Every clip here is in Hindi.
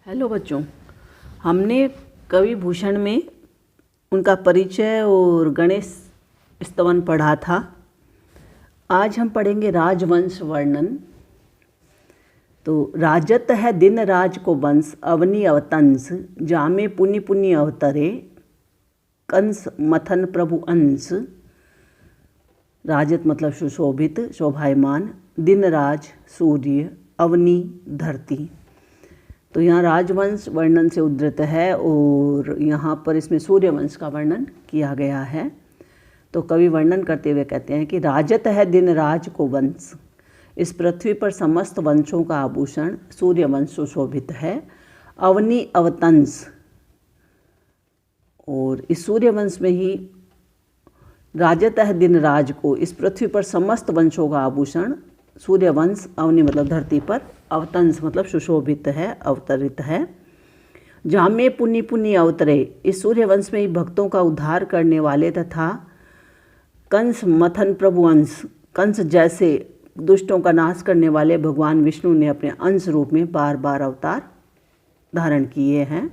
हेलो बच्चों, हमने कवि भूषण में उनका परिचय और गणेश स्तवन पढ़ा था। आज हम पढ़ेंगे राजवंश वर्णन। तो राजत है दिन राज को वंश, अवनी अवतंस, जामे पुनि पुनि अवतरे, कंस मथन प्रभु अंश। राजत मतलब सुशोभित, शोभायमान, दिन राज सूर्य, अवनी धरती। तो यहाँ राजवंश वर्णन से उद्धृत है और यहाँ पर इसमें सूर्यवंश का वर्णन किया गया है। तो कवि वर्णन करते हुए कहते हैं कि राजत है दिन राज को वंश, इस पृथ्वी पर समस्त वंशों का आभूषण सूर्यवंश सुशोभित है। अवनी अवतंस, और इस सूर्यवंश में ही राजत है दिन राज को, इस पृथ्वी पर समस्त वंशों का आभूषण सूर्यवंश, अवनी मतलब धरती पर, अवतंस मतलब सुशोभित है, अवतरित है। जामे पुनि पुनि अवतरे, इस सूर्यवंश में ही भक्तों का उद्धार करने वाले तथा कंस मथन प्रभु अंश, कंस जैसे दुष्टों का नाश करने वाले भगवान विष्णु ने अपने अंश रूप में बार बार अवतार धारण किए हैं।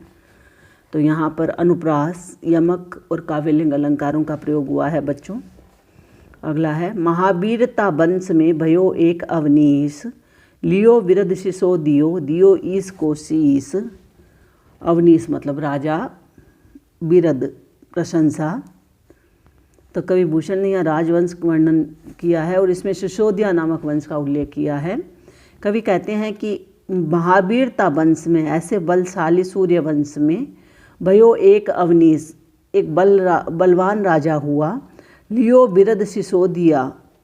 तो यहाँ पर अनुप्रास, यमक और काव्यलिंग अलंकारों का प्रयोग हुआ है बच्चों। अगला है महावीरता वंश में भयो एक अवनीश, लियो विरद शिशो दियो, दियो ईस को शीस। अवनीश मतलब राजा, विरद प्रशंसा। तो कवि भूषण ने यहाँ राजवंश का वर्णन किया है और इसमें शिशोदिया नामक वंश का उल्लेख किया है। कवि कहते हैं कि महावीरता वंश में, ऐसे बलशाली सूर्य वंश में, भयो एक अवनीश, एक बलवान राजा हुआ। लियो विरद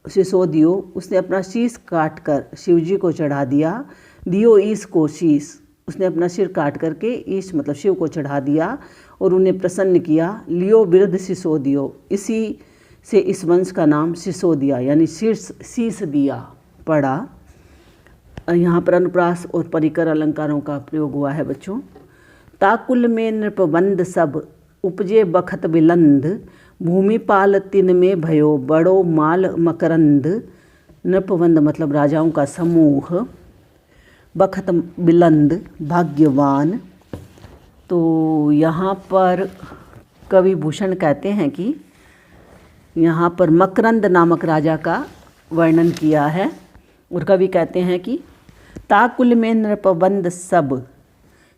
शिशोदियो, उसने अपना शीश काट कर शिवजी को चढ़ा दिया। दियो ईश को शीश, उसने अपना सिर काट करके ईश मतलब शिव को चढ़ा दिया और उन्हें प्रसन्न किया। लियो विरद शिशोदियो, इसी से इस वंश का नाम शिशोदिया यानी शीश दिया पड़ा। यहाँ पर अनुप्रास और परिकर अलंकारों का प्रयोग हुआ है बच्चों। ताकुल में नृपबंद सब, उपजे बखत बिलंद, भूमिपाल तिन में भयो बड़ो माल मकरंद। नृपबंद मतलब राजाओं का समूह, बखत बिलंद भाग्यवान। तो यहाँ पर कवि भूषण कहते हैं कि यहाँ पर मकरंद नामक राजा का वर्णन किया है और कवि कहते हैं कि ताकुल में नृपबंद सब,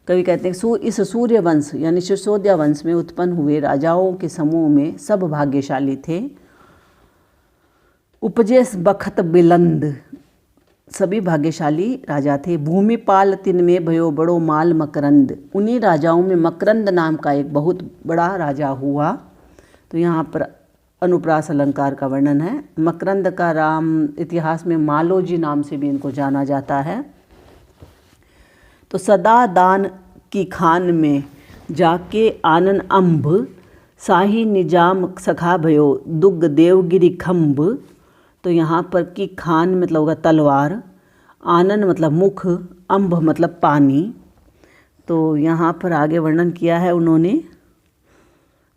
कवि कहते हैं इस सूर्यवंश यानी शिशोदिया वंश में उत्पन्न हुए राजाओं के समूह में सब भाग्यशाली थे। उपजे बखत बिलंद, सभी भाग्यशाली राजा थे। भूमिपाल तिन में भयो बड़ो माल मकरंद, उन्हीं राजाओं में मकरंद नाम का एक बहुत बड़ा राजा हुआ। तो यहाँ पर अनुप्रास अलंकार का वर्णन है। मकरंद का राम इतिहास में मालोजी नाम से भी इनको जाना जाता है। तो सदा दान की खान में जाके आनन अम्भ, शाही निजाम सखा भयो दुग देवगिरी खम्भ। तो यहाँ पर की खान मतलब होगा तलवार, आनन मतलब मुख, अम्भ मतलब पानी। तो यहाँ पर आगे वर्णन किया है उन्होंने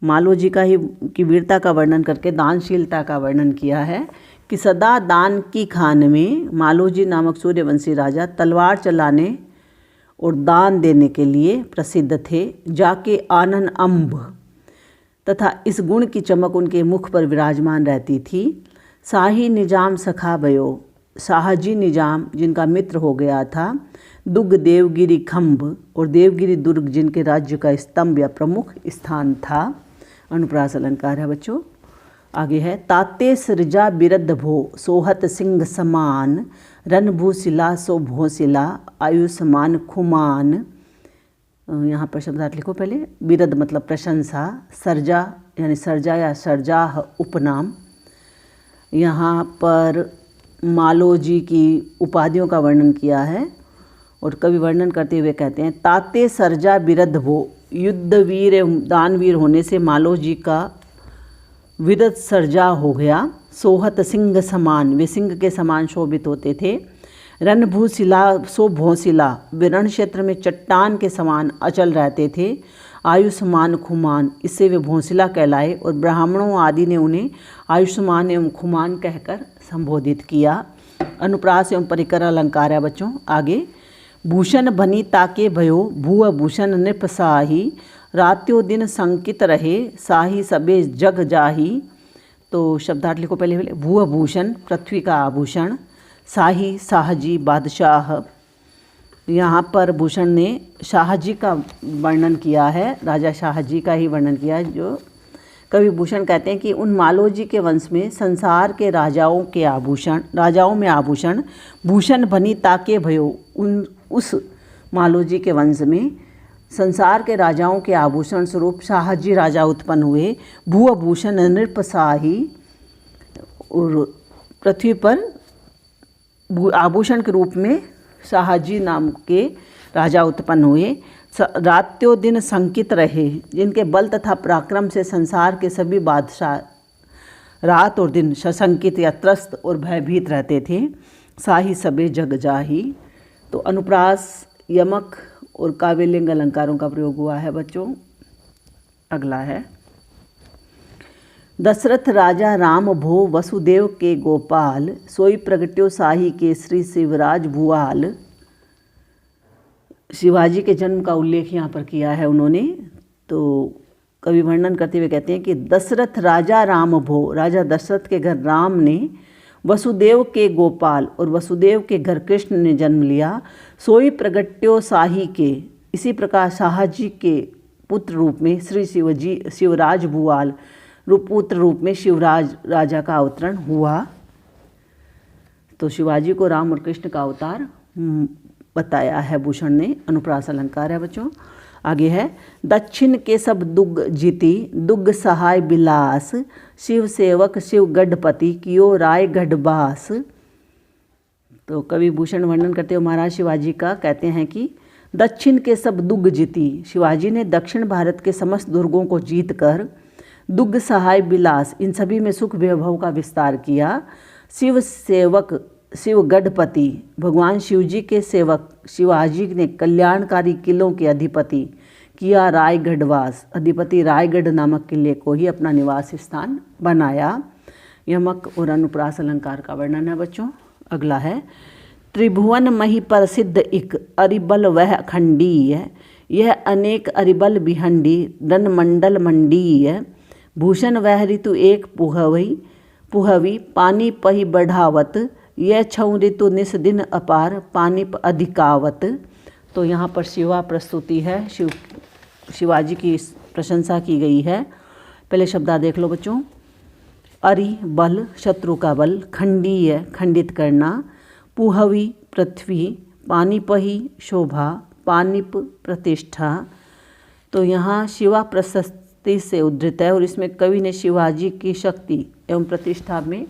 मालोजी का ही की वीरता का वर्णन करके दानशीलता का वर्णन किया है कि सदा दान की खान में मालोजी नामक सूर्यवंशी राजा तलवार चलाने और दान देने के लिए प्रसिद्ध थे। जाके आनन अम्भ, तथा इस गुण की चमक उनके मुख पर विराजमान रहती थी। शाही निजाम सखा भयो, शाहजी निजाम जिनका मित्र हो गया था। दुग देवगिरी खम्भ, और देवगिरी दुर्ग जिनके राज्य का स्तंभ या प्रमुख स्थान था। अनुप्रास अलंकार है बच्चों। आगे है ताते सृजा बिरद भो, सोहत सिंह समान, रनभूशिला सो भोशिला, आयुष्मान खुमान। यहाँ पर शब्दार्थ लिखो पहले। बिरद मतलब प्रशंसा, सर्जा यानी सर्जा या सर्जाह उपनाम। यहाँ पर मालोजी की उपाधियों का वर्णन किया है और कवि वर्णन करते हुए कहते हैं ताते सर्जा बिरद भो, युद्धवीर दानवीर होने से मालोजी का विरद सर्जा हो गया। सोहत सिंह समान, वे सिंह के समान शोभित होते थे। रणभूशिला सो भोशिला, वे रण क्षेत्र में चट्टान के समान अचल रहते थे। आयुष्मान खुमान, इससे वे भोंसिला कहलाए और ब्राह्मणों आदि ने उन्हें आयुष्मान एवं खुमान कहकर संबोधित किया। अनुप्रास एवं परिकर अलंकार है बच्चों। आगे भूषण बनी ताके भयो भूअ भूषण नृप साही, रात्यो दिन संकित रहे साही सबे जग जाही। तो शब्दार्थ लिखो पहले। भूअ भूषण पृथ्वी का आभूषण, शाही शाहजी बादशाह। यहाँ पर भूषण ने शाहजी का वर्णन किया है, राजा शाहजी का ही वर्णन किया है। जो कवि भूषण कहते हैं कि उन मालोजी के वंश में संसार के राजाओं में आभूषण भूषण बनी ताके भयो। उस मालोजी के वंश में संसार के राजाओं के आभूषण स्वरूप शाहजी राजा उत्पन्न हुए। भूअ भूषण नृप साही, और पृथ्वी पर आभूषण के रूप में शाहजी नाम के राजा उत्पन्न हुए। रात्यों दिन संकित रहे, जिनके बल तथा पराक्रम से संसार के सभी बादशाह रात और दिन सशंकित या त्रस्त और भयभीत रहते थे। साही सबे जग जाही। तो अनुप्रास, यमक और काव्यलिंग अलंकारों का प्रयोग हुआ है बच्चों। अगला है दशरथ राजा राम भो वसुदेव के गोपाल, सोई प्रगट्यो साही के श्री शिवराज भुआल। शिवाजी के जन्म का उल्लेख यहाँ पर किया है उन्होंने। तो कवि वर्णन करते हुए कहते हैं कि दशरथ राजा राम भो, राजा दशरथ के घर राम ने, वसुदेव के गोपाल और वसुदेव के घर कृष्ण ने जन्म लिया। सोई प्रगट्यो साही के, इसी प्रकार शाहजी के पुत्र रूप में श्री शिवराज भुआल पुत्र रूप में शिवराज राजा का अवतरण हुआ। तो शिवाजी को राम और कृष्ण का अवतार बताया है भूषण ने। अनुप्रास अलंकार है बच्चों। आगे है दक्षिण के सब दुग जीती, दुग सहाय बिलास, शिव सेवक शिव गढ़पति कियो राय गढ़बास। तो कवि भूषण वर्णन करते हुए महाराज शिवाजी का कहते हैं कि दक्षिण के सब दुग जीती, शिवाजी ने दक्षिण भारत के समस्त दुर्गों को जीत कर दुग सहाय बिलास, इन सभी में सुख वैभव का विस्तार किया। शिव सेवक शिव गढ़पति, भगवान शिवजी के सेवक शिवाजी ने कल्याणकारी किलों के अधिपति किया रायगढ़वास, अधिपति रायगढ़ नामक किले को ही अपना निवास स्थान बनाया। यमक और अनुप्रास अलंकार का वर्णन है बच्चों। अगला है त्रिभुवन मही प्रसिद्ध इक, अरिबल वह अखंडीय, यह अनेक अरिबल बिहंडी, रन मंडल मंडीय। भूषण वह ऋतु एक पुहवी, पानी पही बढ़ावत, यह छऊ ऋतु निस दिन अपार, पानी अधिकावत। तो यहाँ पर शिवा प्रस्तुति है, शिवाजी की प्रशंसा की गई है। पहले शब्दार्थ देख लो बच्चों। अरि बल, शत्रु का बल, खंडीय खंडित करना, पुहवी पृथ्वी, पानीपही शोभा, पानीप प्रतिष्ठा। तो यहाँ शिवा प्रशस्ति से उद्धृत है और इसमें कवि ने शिवाजी की शक्ति एवं प्रतिष्ठा में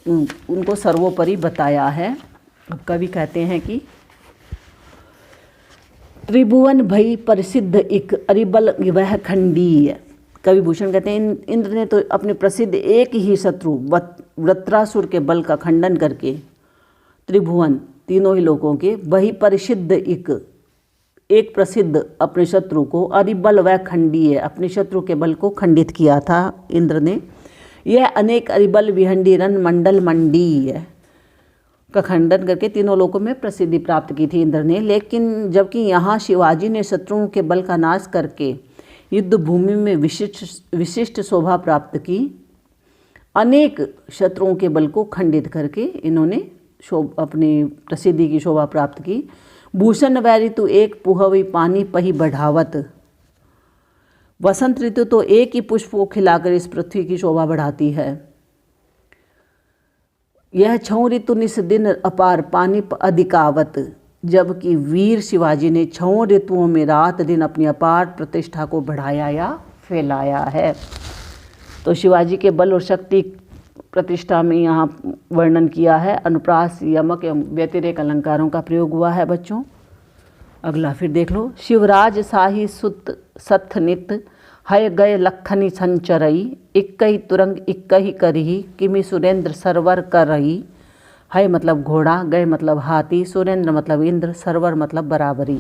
उनको सर्वोपरि बताया है। कवि कहते हैं कि त्रिभुवन भई प्रसिद्ध इक, अरिबल वह खंडीय। कवि भूषण कहते हैं इंद्र ने तो अपने प्रसिद्ध एक ही शत्रु वृत्रासुर के बल का खंडन करके त्रिभुवन तीनों ही लोगों के, वही परिसिद्ध एक प्रसिद्ध अपने शत्रु को, अरिबल वह खंडीय, अपने शत्रु के बल को खंडित किया था इंद्र ने। यह अनेक अरिबल विहंडी रन मंडल मंडीय का खंडन करके तीनों लोगों में प्रसिद्धि प्राप्त की थी इंद्र ने। लेकिन जबकि यहाँ शिवाजी ने शत्रुओं के बल का नाश करके युद्ध भूमि में विशिष्ट शोभा प्राप्त की, अनेक शत्रुओं के बल को खंडित करके इन्होंने अपनी प्रसिद्धि की शोभा प्राप्त की। भूषण वह ऋतु एक पुहवी, पानी पही बढ़ावत। वसंत ऋतु तो एक ही पुष्प को खिलाकर इस पृथ्वी की शोभा बढ़ाती है। यह छऊ ऋतु निस दिन अपार, पानी अधिकावत। जबकि वीर शिवाजी ने छओं ऋतुओं में रात दिन अपनी अपार प्रतिष्ठा को बढ़ाया या फैलाया है। तो शिवाजी के बल और शक्ति प्रतिष्ठा में यहाँ वर्णन किया है। अनुप्रास, यमक एवं व्यतिरेक अलंकारों का प्रयोग हुआ है बच्चों। अगला फिर देख लो। शिवराज साही सुत सत्थ नित, हय गय लखनी संचरई, इक्कई तुरंग इक्कई करही, किमि सुरेंद्र सरवर कर रही। हय मतलब घोड़ा, गय मतलब हाथी, सुरेंद्र मतलब इंद्र, सरवर मतलब बराबरी।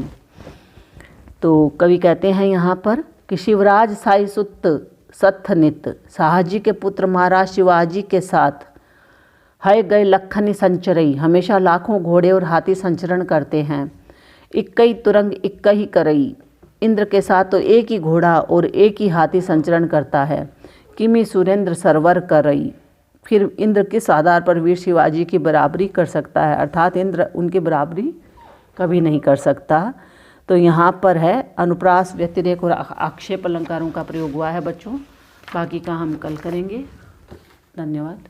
तो कवि कहते हैं यहाँ पर कि शिवराज साई सुत सत्थनित, शाहजी के पुत्र महाराज शिवाजी के साथ, हय गए लखनी संचरई, हमेशा लाखों घोड़े और हाथी संचरण करते हैं। इक्कई तुरंग इक्कई करई, इंद्र के साथ तो एक ही घोड़ा और एक ही हाथी संचरण करता है। किमी सुरेंद्र सरवर करई, फिर इंद्र किस आधार पर वीर शिवाजी की बराबरी कर सकता है, अर्थात इंद्र उनकी बराबरी कभी नहीं कर सकता। तो यहाँ पर है अनुप्रास, व्यतिरेक और आक्षेप अलंकारों का प्रयोग हुआ है बच्चों। बाकी का हम कल करेंगे। धन्यवाद।